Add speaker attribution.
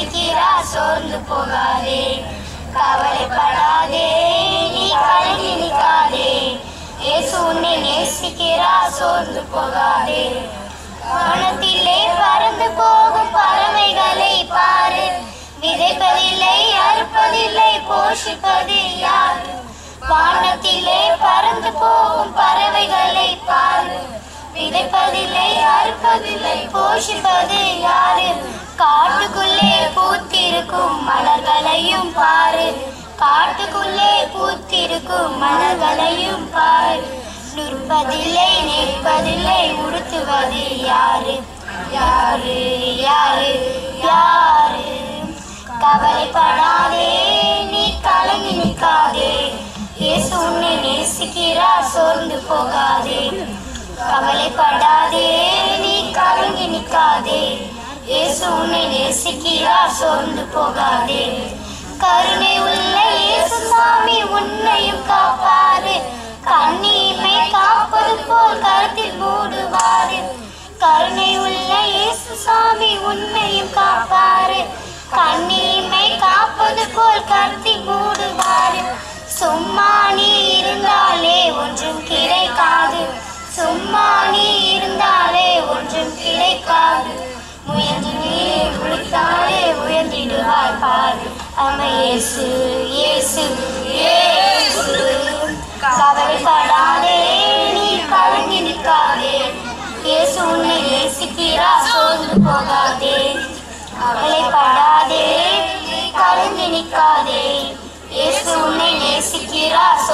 Speaker 1: நேசிக்கிறார், சோர்ந்து போகாதே. கவலைப்படாதே, நீ கலங்கி நிற்காதே. இயேசு உன்னை நேசிக்கிறார், சோர்ந்து போகாதே. வானத்திலே பறந்து போகும் பறவைகளை பாரு. விதைப்பதில்லை, அறுப்பதில்லை, போஷிப்பது யார்? வானத்திலே பறந்து போகும் பறவைகளை பாரு. விதைப்பதில்லை, அறுப்பதில்லை, போஷிப்பது யாரு? காட்டுக்குள்ளே பூத்திருக்கும் மலர்களையும் பாரு. காட்டுக்குள்ளே பூத்திருக்கும் மலர்களையும் பாரு. நிற்பதில்லை, நிற்பதில்லை, உடுத்துவது யாரு? யாரு யாரு யாரு? கவலைப்படாதே, நீ கலங்கி நிற்காதே. இயேசு உன்னை நேசிக்கிறார், சோர்ந்து போகாதே. கவலைப்படாதே, நீ கலங்கி நிற்காதே. இயேசு உன்னை நேசிக்கிறார், சோர்ந்து போகாதே. கருணை உள்ள இயேசு சாமி உன்னையும் காப்பாரு. கண்ணீமை காப்பது போல் கருத்தில் மூடுவாரு. கருணை உள்ள இயேசு சாமி உன்னையும் காப்பாரு. கண்ணீமை காப்பது போல் கருத்தில் மூடுவாரு. சும்மா நீ இருந்தாலே ஒன்றும் கிடைக்காது. சும்மா நீ இருந்தாலே ஒன்றும் கிடைக்காது. முயன்று நீ உழைத்தாலே உயர்ந்திடுவார் பாரு. ஆமா இயேசு, இயேசு, இயேசு. கவலைப்படாதே, நீ கலங்கி நிற்காதே. இயேசு உன்னை நேசிக்கிறார், சோர்ந்து போகாதே. கவலைப்படாதே, நீ கலங்கி நிற்காதே. இயேசு உன்னை நேசிக்கிறார்,